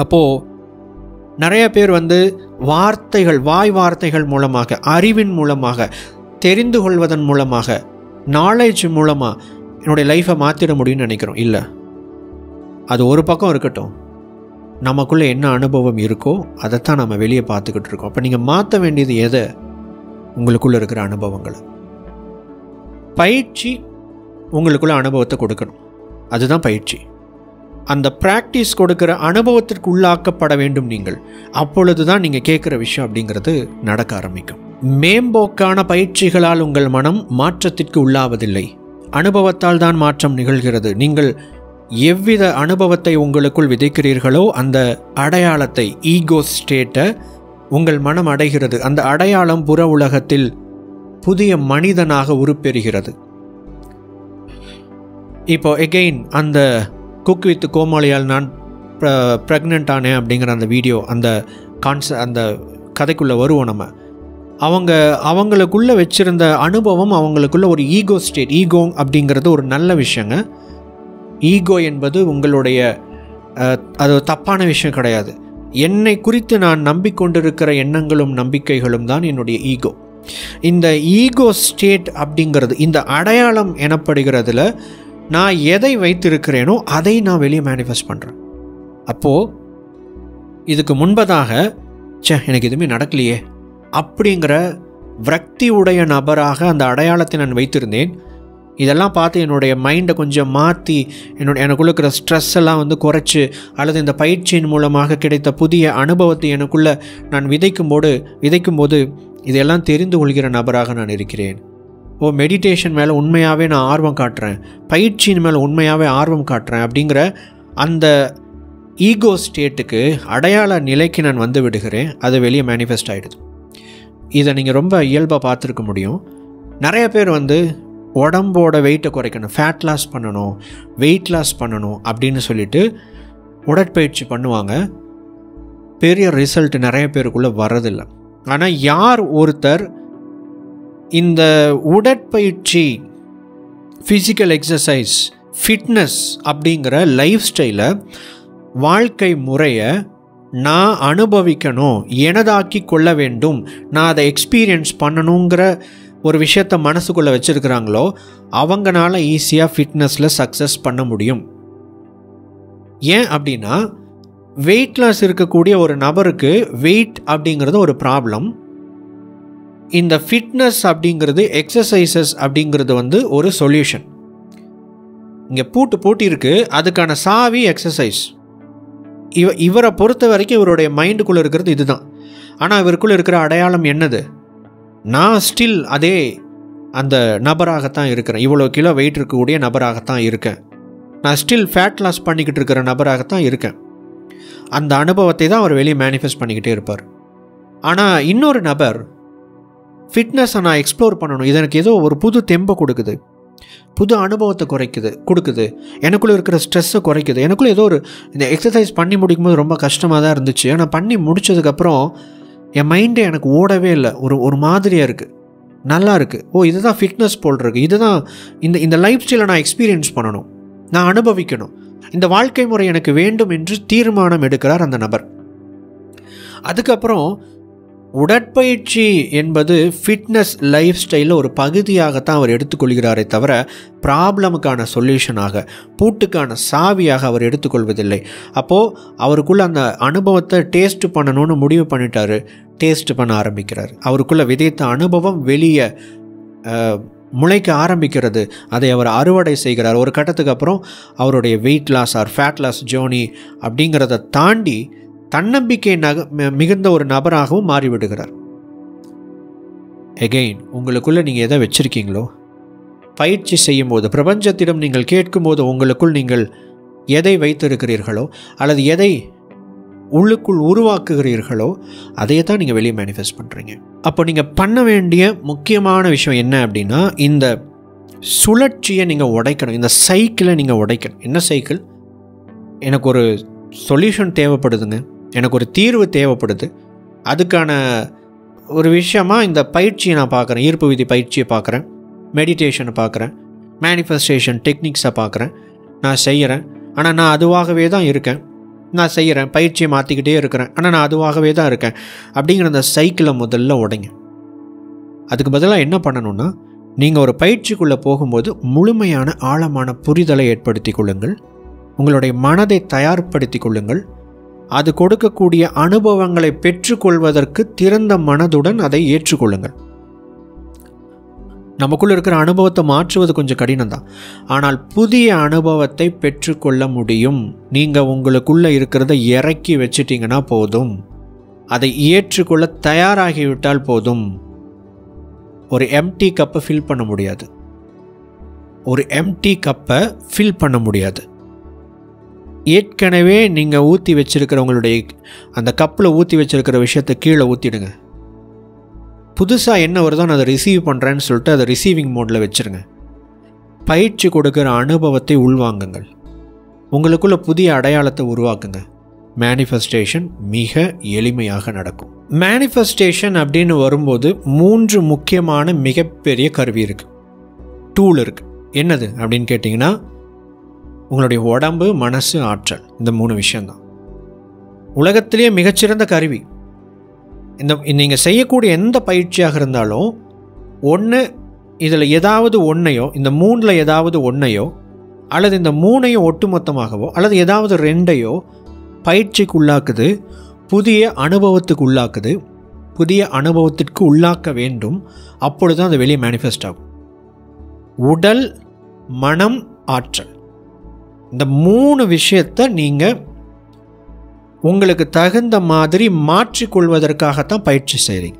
அப்போது நிறைய பேர் வார்த்தைகள், வாய் வார்த்தைகள் மூலமாக, அறிவின் மூலமாக, தெரிந்து கொள்வதன் மூலமாக, நாலேஜ் மூலமாக என்னுடைய லைஃப்பை மாற்றிட முடியும்னு நினைக்கிறோம். இல்லை, அது ஒரு பக்கம் இருக்கட்டும், நமக்குள்ளே என்ன அனுபவம் இருக்கோ அதைத்தான் நம்ம வெளியே பார்த்துக்கிட்டு இருக்கோம். அப்போ நீங்கள் மாற்ற வேண்டியது எதை? உங்களுக்குள்ளே இருக்கிற அனுபவங்களை. பயிற்சி உங்களுக்குள்ள அனுபவத்தை கொடுக்கணும், அதுதான் பயிற்சி. அந்த ப்ராக்டிஸ் கொடுக்குற அனுபவத்திற்கு உள்ளாக்கப்பட வேண்டும் நீங்கள். அப்பொழுது தான் நீங்கள் கேட்குற விஷயம் அப்படிங்கிறது நடக்க ஆரம்பிக்கும். மேம்போக்கான பயிற்சிகளால் உங்கள் மனம் மாற்றத்திற்கு உள்ளாவதில்லை, அனுபவத்தால் தான் மாற்றம் நிகழ்கிறது. நீங்கள் எவ்வித அனுபவத்தை உங்களுக்குள் விதைக்கிறீர்களோ அந்த அடையாளத்தை, ஈகோ ஸ்டேட்டை உங்கள் மனம் அடைகிறது. அந்த அடையாளம் புற உலகத்தில் புதிய மனிதனாக உருப்பெறுகிறது. இப்போ எகெயின் அந்த குக் வித் கோமாளியால் நான் ப்ரெக்னென்ட் ஆனேன் அப்படிங்கிற அந்த வீடியோ, அந்த கதைக்குள்ளே வருவோம் நம்ம. அவங்களுக்குள்ளே வச்சுருந்த அனுபவம், அவங்களுக்குள்ள ஒரு ஈகோ ஸ்டேட். ஈகோ அப்படிங்கிறது ஒரு நல்ல விஷயங்க. ஈகோ என்பது உங்களுடைய அது தப்பான விஷயம் கிடையாது. என்னை குறித்து நான் நம்பிக்கொண்டிருக்கிற எண்ணங்களும் நம்பிக்கைகளும் தான் என்னுடைய ஈகோ. இந்த ஈகோ ஸ்டேட் அப்படிங்கிறது, இந்த அடையாளம் எனப்படுகிறதுல நான் எதை வைத்திருக்கிறேனோ அதை நான் வெளியே மேனிஃபெஸ்ட் பண்ணுறேன். அப்போது இதுக்கு முன்பதாக எனக்கு எதுவுமே நடக்கலையே அப்படிங்கிற விரக்தி உடைய நபராக அந்த அடையாளத்தை நான் வைத்திருந்தேன். இதெல்லாம் பார்த்து என்னுடைய மைண்டை கொஞ்சம் மாற்றி எனக்குள்ள இருக்கிற ஸ்ட்ரெஸ் எல்லாம் குறைச்சி, அல்லது இந்த பயிற்சியின் மூலமாக கிடைத்த புதிய அனுபவத்தை எனக்குள்ளே நான் விதைக்கும்போது இதெல்லாம் தெரிந்து கொள்கிற நபராக நான் இருக்கிறேன். மெடிடேஷன் மேலே உண்மையாகவே நான் ஆர்வம் காட்டுறேன், பயிற்சியின் மேலே உண்மையாகவே ஆர்வம் காட்டுறேன் அப்படிங்கிற அந்த ஈகோ ஸ்டேட்டுக்கு, அடையாள நிலைக்கு நான் விடுகிறேன். அது வெளியே மேனிஃபெஸ்ட் ஆகிடுது. இதை நீங்கள் ரொம்ப இயல்பாக பார்த்துருக்க முடியும். நிறைய பேர் உடம்போட வெயிட்டை குறைக்கணும், ஃபேட் லாஸ் பண்ணணும், வெயிட் லாஸ் பண்ணணும் அப்படின்னு சொல்லிட்டு உடற்பயிற்சி பண்ணுவாங்க. பெரிய ரிசல்ட் நிறைய பேருக்குள்ளே வரதில்லை. ஆனால் யார் ஒருத்தர் இந்த உடற்பயிற்சி, ஃபிசிக்கல் எக்ஸசைஸ், ஃபிட்னஸ் அப்படிங்கிற லைஃப் ஸ்டைலை, வாழ்க்கை முறையை நான் அனுபவிக்கணும், எனதாக்கி கொள்ள வேண்டும், நான் அதை எக்ஸ்பீரியன்ஸ் பண்ணணுங்கிற ஒரு விஷயத்தை மனசுக்குள்ளே வச்சுருக்கிறாங்களோ அவங்களால ஈஸியாக ஃபிட்னஸில் சக்ஸஸ் பண்ண முடியும். ஏன் அப்படின்னா, வெயிட் லாஸ் இருக்கக்கூடிய ஒரு நபருக்கு வெயிட் அப்படிங்கிறது ஒரு ப்ராப்ளம். இந்த ஃபிட்னஸ் அப்படிங்கிறது, எக்ஸசைசஸ் அப்படிங்கிறது ஒரு சொல்யூஷன். இங்கே பூட்டி இருக்குது, அதுக்கான சாவி எக்ஸசைஸ். இவரை பொறுத்த வரைக்கும் இவருடைய மைண்டுக்குள்ளே இருக்கிறது இதுதான். ஆனால் இவருக்குள்ளே இருக்கிற அடையாளம் என்னது? நான் ஸ்டில் அதே அந்த நபராகத்தான் இருக்கிறேன், இவ்வளோ கிலோ வெயிட் இருக்கக்கூடிய நபராகத்தான் இருக்கேன், நான் ஸ்டில் ஃபேட் லாஸ் பண்ணிக்கிட்டு இருக்கிற நபராகத்தான் இருக்கேன். அந்த அனுபவத்தை தான் அவர் வெளியே மேனிஃபெஸ்ட் பண்ணிக்கிட்டே இருப்பார். ஆனால் இன்னொரு நபர் ஃபிட்னஸை நான் எக்ஸ்ப்ளோர் பண்ணணும், இது எனக்கு ஏதோ ஒரு புது தெம்பை கொடுக்குது, புது அனுபவத்தை கொடுக்குது, எனக்குள்ளே இருக்கிற ஸ்ட்ரெஸ்ஸை குறைக்குது, எனக்குள்ளே ஏதோ இந்த எக்ஸசைஸ் பண்ணி முடிக்கும்போது ரொம்ப கஷ்டமாக தான் இருந்துச்சு, ஆனால் பண்ணி முடித்ததுக்கப்புறம் என் மைண்டே எனக்கு ஓடவே இல்லை, ஒரு மாதிரியாக இருக்குது, நல்லா இருக்குது, ஓ இதுதான் ஃபிட்னஸ் போல் இருக்குது, இதுதான் இந்த லைஃப் ஸ்டைலை நான் எக்ஸ்பீரியன்ஸ் பண்ணணும், நான் அனுபவிக்கணும், இந்த வாழ்க்கை முறை எனக்கு வேண்டும் என்று தீர்மானம் எடுக்கிறார் அந்த நபர். அதுக்கப்புறம் உடற்பயிற்சி என்பது ஃபிட்னஸ் லைஃப் ஸ்டைலில் ஒரு பகுதியாகத்தான் அவர் எடுத்துக்கொள்கிறாரே தவிர ப்ராப்ளமுக்கான சொல்யூஷனாக, பூட்டுக்கான சாவியாக அவர் எடுத்துக்கொள்வதில்லை. அப்போது அவருக்குள்ளே அந்த அனுபவத்தை டேஸ்ட் பண்ணணும்னு முடிவு பண்ணிட்டாரு, டேஸ்ட் பண்ண ஆரம்பிக்கிறார். அவருக்குள்ளே விதைத்த அனுபவம் வெளியே முளைக்க ஆரம்பிக்கிறது, அதை அவர் அறுவடை செய்கிறார். ஒரு கட்டத்துக்கு அப்புறம் அவருடைய weight loss or fat loss journey அப்படிங்கிறத தாண்டி தன்னம்பிக்கை மிகுந்த ஒரு நபராகவும் மாறிவிடுகிறார். எகெயின், உங்களுக்குள்ளே நீங்கள் எதை வச்சுருக்கீங்களோ, பயிற்சி செய்யும் போது, பிரபஞ்சத்திடம் நீங்கள் கேட்கும்போது உங்களுக்குள் நீங்கள் எதை வைத்திருக்கிறீர்களோ அல்லது எதை உள்ளுக்குள் உருவாக்குகிறீர்களோ அதையே தான் நீங்கள் வெளியே மேனிஃபெஸ்ட் பண்ணுறீங்க. அப்போ நீங்கள் பண்ண வேண்டிய முக்கியமான விஷயம் என்ன அப்படின்னா, இந்த சுழற்சியை நீங்கள் உடைக்கணும், இந்த சைக்கிளை நீங்கள் உடைக்கணும். என்ன சைக்கிள்? எனக்கு ஒரு சொல்யூஷன் தேவைப்படுதுங்க, எனக்கு ஒரு தீர்வு தேவைப்படுது, அதுக்கான ஒரு விஷயமாக இந்த பயிற்சியை நான் பார்க்குறேன், ஈர்ப்பு விதி பயிற்சியை பார்க்குறேன், மெடிடேஷனை பார்க்குறேன், மேனிஃபெஸ்டேஷன் டெக்னிக்ஸை பார்க்குறேன், நான் செய்கிறேன், ஆனால் நான் அதுவாகவே தான் இருக்கேன், நான் செய்கிறேன், பயிற்சியை மாற்றிக்கிட்டே இருக்கிறேன், ஆனால் நான் அதுவாகவே தான் இருக்கேன் அப்படிங்கிற அந்த சைக்கிளை முதல்ல உடைங்க. அதுக்கு பதிலாக என்ன பண்ணணும்னா, நீங்கள் ஒரு பயிற்சிக்குள்ளே போகும்போது முழுமையான ஆழமான புரிதலை ஏற்படுத்தி கொள்ளுங்கள், உங்களுடைய மனதை தயார்படுத்தி கொள்ளுங்கள், அது கொடுக்கக்கூடிய அனுபவங்களை பெற்றுக்கொள்வதற்கு திறந்த மனதுடன் அதை ஏற்றுக்கொள்ளுங்கள். நமக்குள்ள இருக்கிற அனுபவத்தை மாற்றுவது கொஞ்சம் கடினம் தான், ஆனால் புதிய அனுபவத்தை பெற்றுக்கொள்ள முடியும். நீங்கள் உங்களுக்குள்ளே இருக்கிறத இறக்கி வச்சிட்டிங்கன்னா போதும், அதை ஏற்றுக்கொள்ள தயாராகிவிட்டால் போதும். ஒரு எம்டி கப்பை ஃபில் பண்ண முடியாது, ஒரு எம்டி கப்பை ஃபில் பண்ண முடியாது. ஏற்கனவே நீங்கள் ஊற்றி வச்சுருக்கிறவங்களுடைய அந்த கப்பில் ஊற்றி வச்சுருக்கிற விஷயத்தை கீழே ஊற்றிடுங்க. புதுசாக என்ன வருதோ நான் அதை ரிசீவ் பண்ணுறேன்னு சொல்லிட்டு அதை ரிசீவிங் மோடில் வச்சுருங்க. பயிற்சி கொடுக்குற அனுபவத்தை உள்வாங்குங்கள், உங்களுக்குள்ள புதிய அடையாளத்தை உருவாக்குங்க. மேனிஃபெஸ்டேஷன் மிக எளிமையாக நடக்கும். மேனிஃபெஸ்டேஷன் அப்படின்னு வரும்போது 3 முக்கியமான மிகப்பெரிய கருவி இருக்குது, டூல் இருக்குது. என்னது அப்படின்னு கேட்டிங்கன்னா, உங்களுடைய உடம்பு, மனசு, ஆற்றல், இந்த 3 விஷயந்தான் உலகத்திலேயே மிகச்சிறந்த கருவி. நீங்கள் செய்யக்கூடிய எந்த பயிற்சியாக இருந்தாலும் ஒன்று இதில் ஏதாவது ஒன்றையோ, இந்த 3ல் ஏதாவது ஒன்றையோ அல்லது இந்த 3ஐயும் ஒட்டுமொத்தமாகவோ அல்லது ஏதாவது 2ஐயோ பயிற்சிக்கு உள்ளாக்குது, புதிய அனுபவத்துக்கு உள்ளாக்குது, புதிய அனுபவத்திற்கு உள்ளாக்க வேண்டும். அப்பொழுது தான் அது வெளியே மேனிஃபெஸ்ட் ஆகும். உடல், மனம், ஆற்றல், இந்த 3 விஷயத்தை நீங்கள் உங்களுக்கு தகுந்த மாதிரி மாற்றிக்கொள்வதற்காகத்தான் பயிற்சி செய்கிறீங்க.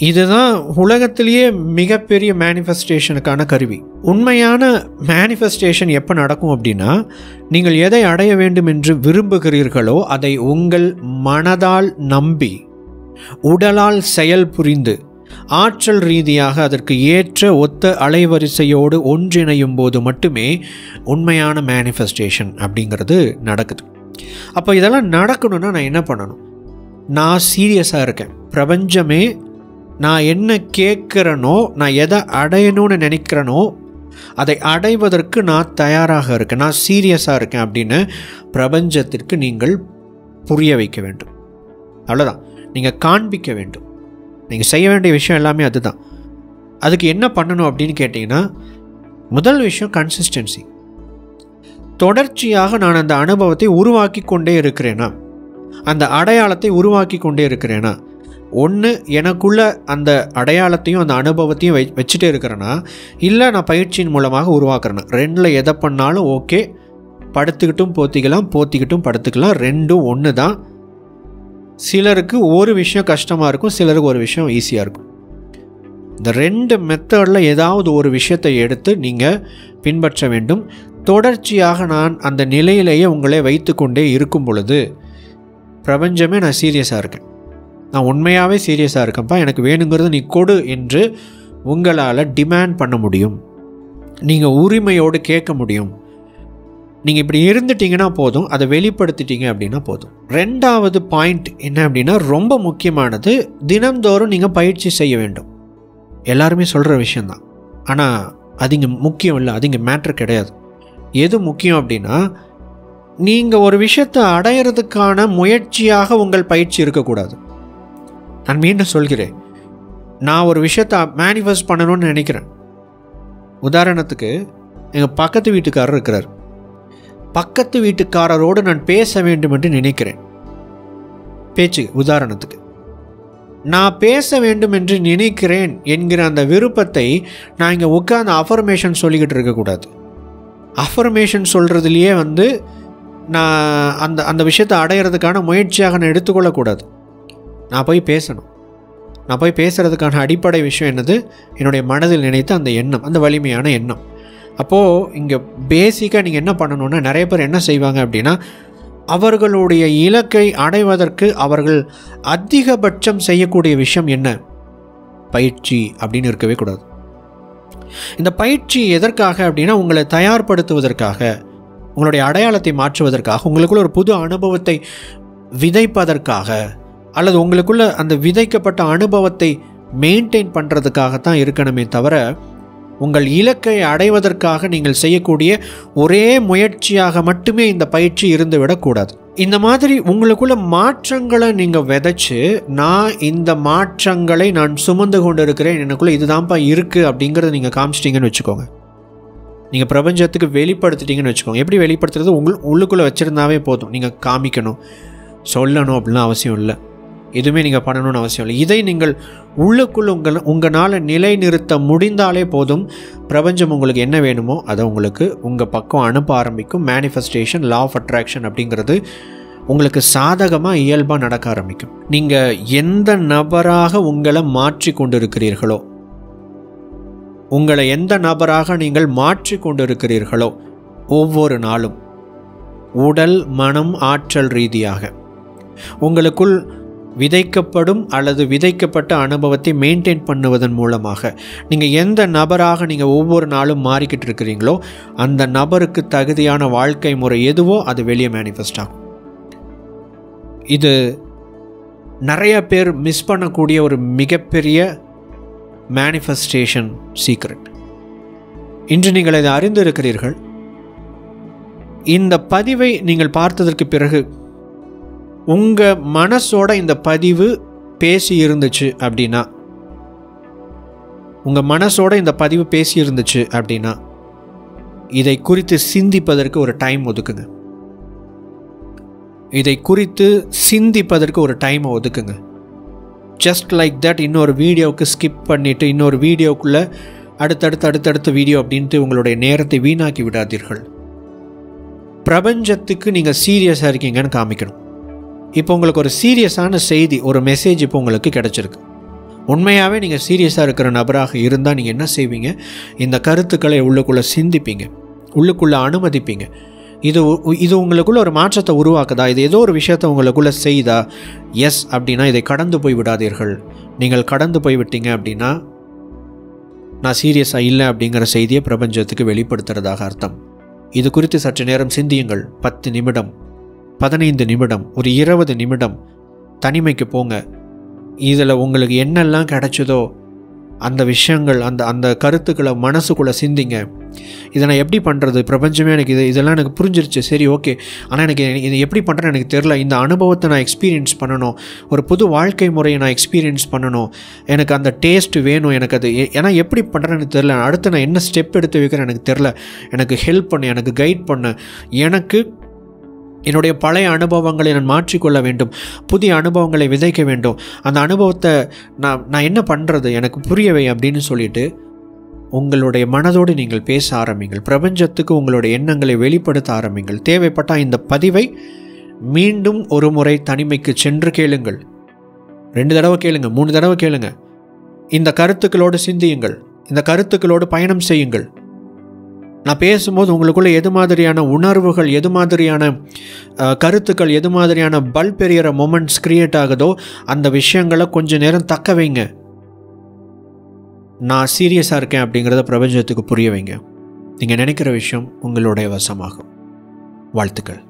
இதுதான் உலகத்திலேயே மிகப்பெரிய மேனிஃபெஸ்டேஷனுக்கான கருவி. உண்மையான மேனிஃபெஸ்டேஷன் எப்போ நடக்கும் அப்படின்னா, நீங்கள் எதை அடைய வேண்டும் என்று விரும்புகிறீர்களோ அதை உங்கள் மனதால் நம்பி, உடலால் செயல் புரிந்து, ஆற்றல் ரீதியாக அதற்கு ஏற்ற ஒத்த அலைவரிசையோடு ஒன்றிணையும் போது மட்டுமே உண்மையான மேனிஃபெஸ்டேஷன் அப்படிங்கிறது நடக்குது. அப்போ இதெல்லாம் நடக்கணும்னா நான் என்ன பண்ணணும்? நான் சீரியஸாக இருக்கேன். பிரபஞ்சமே, நான் என்ன கேட்குறேனோ, நான் எதை அடையணும்னு நினைக்கிறேனோ அதை அடைவதற்கு நான் தயாராக இருக்கேன், நான் சீரியஸாக இருக்கேன் அப்படின்னு பிரபஞ்சத்திற்கு நீங்கள் புரிய வைக்க வேண்டும். அவ்வளோதான். நீங்கள் காண்பிக்க வேண்டும். நீங்கள் செய்ய வேண்டிய விஷயம் எல்லாமே அதுதான். அதுக்கு என்ன பண்ணணும் அப்படின்னு கேட்டிங்கன்னா, முதல் விஷயம் கன்சிஸ்டன்சி. தொடர்ச்சியாக நான் அந்த அனுபவத்தை உருவாக்கி கொண்டே இருக்கிறேனா, அந்த அடையாளத்தை உருவாக்கி கொண்டே இருக்கிறேனா? ஒன்று எனக்குள்ள அந்த அடையாளத்தையும் அந்த அனுபவத்தையும் வச்சுட்டே இருக்கிறேன்னா, இல்லை நான் பயிற்சியின் மூலமாக உருவாக்குறேன்னா. ரெண்டில் எதை பண்ணாலும் ஓகே. படுத்துக்கிட்டும் போத்திக்கலாம், போத்திக்கிட்டும் படுத்துக்கலாம், ரெண்டும் ஒன்று தான். சிலருக்கு ஒரு விஷயம் கஷ்டமாக இருக்கும், சிலருக்கு ஒரு விஷயம் ஈஸியாக இருக்கும். இந்த ரெண்டு மெத்தடில் ஏதாவது ஒரு விஷயத்தை எடுத்து நீங்கள் பின்பற்ற வேண்டும். தொடர்ச்சியாக நான் அந்த நிலையிலேயே உங்களை வைத்து கொண்டே இருக்கும் பொழுது, பிரபஞ்சமே நான் சீரியஸாக இருக்கேன், நான் உண்மையாகவே சீரியஸாக இருக்கேன்ப்பா, எனக்கு வேணுங்கிறது நீ கொடு என்று உங்களால் டிமாண்ட் பண்ண முடியும். நீங்கள் உரிமையோடு கேட்க முடியும். நீங்கள் இப்படி இருந்துட்டீங்கன்னா போதும், அதை வெளிப்படுத்திட்டீங்க அப்படின்னா போதும். ரெண்டாவது பாயிண்ட் என்ன அப்படின்னா, ரொம்ப முக்கியமானது, தினந்தோறும் நீங்கள் பயிற்சி செய்ய வேண்டும். எல்லாருமே சொல்கிற விஷயந்தான், ஆனால் அது இங்கே முக்கியம் இல்லை, அது இங்கே மேட்ரு கிடையாது. எது முக்கியம் அப்படின்னா, நீங்கள் ஒரு விஷயத்தை அடையிறதுக்கான முயற்சியாக உங்கள் பயிற்சி இருக்கக்கூடாது. நான் மீண்டும் சொல்கிறேன், நான் ஒரு விஷயத்தை மேனிஃபெஸ்ட் பண்ணணும்னு நினைக்கிறேன். உதாரணத்துக்கு, எங்கள் பக்கத்து வீட்டுக்காரர் இருக்கிறார். பக்கத்து வீட்டுக்காரரோடு நான் பேச வேண்டும் என்று நினைக்கிறேன். பேச்சு உதாரணத்துக்கு, நான் பேச வேண்டும் என்று நினைக்கிறேன் என்கிற அந்த விருப்பத்தை நான் இங்கே உட்காந்து அஃபர்மேஷன் சொல்லிக்கிட்டு இருக்கக்கூடாது. அஃபர்மேஷன் சொல்கிறதுலையே நான் அந்த விஷயத்தை அடையிறதுக்கான முயற்சியாக நான் எடுத்துக்கொள்ளக்கூடாது. நான் போய் பேசணும். நான் போய் பேசுகிறதுக்கான அடிப்படை விஷயம் என்னது? என்னுடைய மனதில் நினைத்த அந்த எண்ணம், அந்த வலிமையான எண்ணம். அப்போது இங்கே பேசிக்காக நீங்கள் என்ன பண்ணணுன்னா, நிறைய பேர் என்ன செய்வாங்க அப்படின்னா, அவர்களுடைய இலக்கை அடைவதற்கு அவர்கள் அதிகபட்சம் செய்யக்கூடிய விஷயம் என்ன? பயிற்சி அப்படின்னு இருக்கவே கூடாது. இந்த பயிற்சி எதற்காக அப்படின்னா, உங்களை தயார்படுத்துவதற்காக, உங்களுடைய அடையாளத்தை மாற்றுவதற்காக, உங்களுக்குள்ள ஒரு புது அனுபவத்தை விதைப்பதற்காக, அல்லது உங்களுக்குள்ள அந்த விதைக்கப்பட்ட அனுபவத்தை மெயின்டைன் பண்ணுறதுக்காகத்தான் இருக்கணுமே தவிர, உங்கள் இலக்கை அடைவதற்காக நீங்கள் செய்யக்கூடிய ஒரே முயற்சியாக மட்டுமே இந்த பயிற்சி இருந்து விடக்கூடாது. இந்த மாதிரி உங்களுக்குள்ள மாற்றங்களை நீங்கள் விதைச்சு, நான் இந்த மாற்றங்களை நான் சுமந்து கொண்டு இருக்கிறேன், எனக்குள்ளே இதுதான்ப்பா இருக்குது அப்படிங்கிறத நீங்கள் காமிச்சிட்டிங்கன்னு வச்சுக்கோங்க. நீங்கள் பிரபஞ்சத்துக்கு வெளிப்படுத்திட்டீங்கன்னு வச்சுக்கோங்க. எப்படி வெளிப்படுத்துறது? உள்ளுக்குள்ளே வச்சுருந்தாவே போதும். நீங்கள் காமிக்கணும், சொல்லணும் அப்படின்லாம் அவசியம் இல்லை. எதுவுமே நீங்கள் பண்ணணும்னு அவசியம் இல்லை. இதை நீங்கள் உள்ளுக்குள் உங்களால் நிலைநிறுத்த முடிந்தாலே போதும். பிரபஞ்சம் உங்களுக்கு என்ன வேணுமோ அதை உங்களுக்கு உங்கள் பக்கம் அனுப்ப ஆரம்பிக்கும். மேனிஃபெஸ்டேஷன், லா ஆஃப் அட்ராக்ஷன் அப்படிங்கிறது உங்களுக்கு சாதகமாக இயல்பாக நடக்க ஆரம்பிக்கும். நீங்கள் எந்த நபராக உங்களை மாற்றி கொண்டிருக்கிறீர்களோ, உங்களை எந்த நபராக நீங்கள் மாற்றி கொண்டிருக்கிறீர்களோ, ஒவ்வொரு நாளும் உடல், மனம், ஆற்றல் ரீதியாக உங்களுக்குள் விதைக்கப்படும் அல்லது விதைக்கப்பட்ட அனுபவத்தை மெயின்டைன் பண்ணுவதன் மூலமாக நீங்கள் எந்த நபராக நீங்கள் ஒவ்வொரு நாளும் மாறிக்கிட்டு இருக்கிறீங்களோ, அந்த நபருக்கு தகுதியான வாழ்க்கை முறை எதுவோ அது வெளியே மேனிஃபெஸ்ட் ஆகும். இது நிறைய பேர் மிஸ் பண்ணக்கூடிய ஒரு மிகப்பெரிய மேனிஃபெஸ்டேஷன் சீக்ரெட். இன்று நீங்கள் இதை அறிந்து இருக்கிறீர்கள். இந்த பதிவை நீங்கள் பார்த்ததற்கு பிறகு உங்கள் மனசோட இந்த பதிவு பேசி இருந்துச்சு அப்படின்னா, உங்கள் மனசோட இந்த பதிவு பேசி இருந்துச்சு அப்படின்னா, இதை குறித்து சிந்திப்பதற்கு ஒரு டைம் ஒதுக்குங்க. இதை குறித்து சிந்திப்பதற்கு ஒரு டைமை ஒதுக்குங்க. ஜஸ்ட் லைக் தட் இன்னொரு வீடியோவுக்கு ஸ்கிப் பண்ணிவிட்டு இன்னொரு வீடியோக்குள்ளே அடுத்தடுத்த வீடியோ அப்படின்ட்டு உங்களுடைய நேரத்தை வீணாக்கி விடாதீர்கள். பிரபஞ்சத்துக்கு நீங்கள் சீரியஸாக இருக்கீங்கன்னு காமிக்கணும். இப்போ உங்களுக்கு ஒரு சீரியஸான செய்தி, ஒரு மெசேஜ் இப்போ உங்களுக்கு கிடச்சிருக்கு. உண்மையாகவே நீங்கள் சீரியஸாக இருக்கிற நபராக இருந்தால் நீங்கள் என்ன செய்வீங்க? இந்த கருத்துக்களை உள்ளுக்குள்ளே சிந்திப்பீங்க, உள்ளுக்குள்ளே அனுமதிப்பீங்க. இது உங்களுக்குள்ள ஒரு மாற்றத்தை உருவாக்குதா? இது ஏதோ ஒரு விஷயத்தை உங்களுக்குள்ளே செய்தா? எஸ் அப்படின்னா இதை கடந்து போய் விடாதீர்கள். நீங்கள் கடந்து போய்விட்டீங்க அப்படின்னா நான் சீரியஸாக இல்லை அப்படிங்கிற செய்தியை பிரபஞ்சத்துக்கு வெளிப்படுத்துறதாக அர்த்தம். இது குறித்து சற்று நேரம் சிந்தியுங்கள். 10 நிமிடம், 15 நிமிடம், ஒரு 20 நிமிடம் தனிமைக்கு போங்க. இதில் உங்களுக்கு என்னெல்லாம் கிடைச்சதோ அந்த விஷயங்கள், அந்த கருத்துக்களை மனசுக்குள்ளே சிந்திங்க. இதை நான் எப்படி பண்ணுறது, பிரபஞ்சமே எனக்கு இதெல்லாம் எனக்கு புரிஞ்சிருச்சு, சரி ஓகே, ஆனால் எனக்கு இது எப்படி பண்ணுறேன்னு எனக்கு தெரில. இந்த அனுபவத்தை நான் எக்ஸ்பீரியன்ஸ் பண்ணணும், ஒரு புது வாழ்க்கை முறையை நான் எக்ஸ்பீரியன்ஸ் பண்ணணும், எனக்கு அந்த டேஸ்ட் வேணும், எனக்கு அது ஏன்னா எப்படி பண்ணுறேன்னு எனக்கு தெரில, அடுத்து நான் என்ன ஸ்டெப் எடுத்து வைக்கிறேன் எனக்கு தெரில, எனக்கு ஹெல்ப் பண்ணு, எனக்கு கைட் பண்ணு, எனக்கு என்னுடைய பழைய அனுபவங்களை நான் மாற்றிக்கொள்ள வேண்டும், புதிய அனுபவங்களை விதைக்க வேண்டும், அந்த அனுபவத்தை நான் என்ன பண்ணுறது எனக்கு புரியவை அப்படின்னு சொல்லிட்டு உங்களுடைய மனதோடு நீங்கள் பேச ஆரம்பிங்கள். பிரபஞ்சத்துக்கு உங்களுடைய எண்ணங்களை வெளிப்படுத்த ஆரம்பிங்கள். தேவைப்பட்டால் இந்த பதிவை மீண்டும் ஒரு முறை தனிமைக்கு சென்று கேளுங்கள். 2 தடவை கேளுங்க, 3 தடவை கேளுங்க. இந்த கருத்துக்களோடு சிந்தியுங்கள், இந்த கருத்துக்களோடு பயணம் செய்யுங்கள். நான் பேசும்போது உங்களுக்குள்ளே எது மாதிரியான உணர்வுகள், எது மாதிரியான கருத்துக்கள், எது மாதிரியான பல்ப் எறிகிற மொமெண்ட்ஸ் கிரியேட் ஆகுதோ அந்த விஷயங்களை கொஞ்சம் நேரம் தக்க வைங்க. நான் சீரியஸாக இருக்கேன் அப்படிங்கிறத பிரபஞ்சத்துக்கு புரிய வைங்க. நீங்கள் நினைக்கிற விஷயம் உங்களுடைய வசமாகும். வாழ்த்துக்கள்.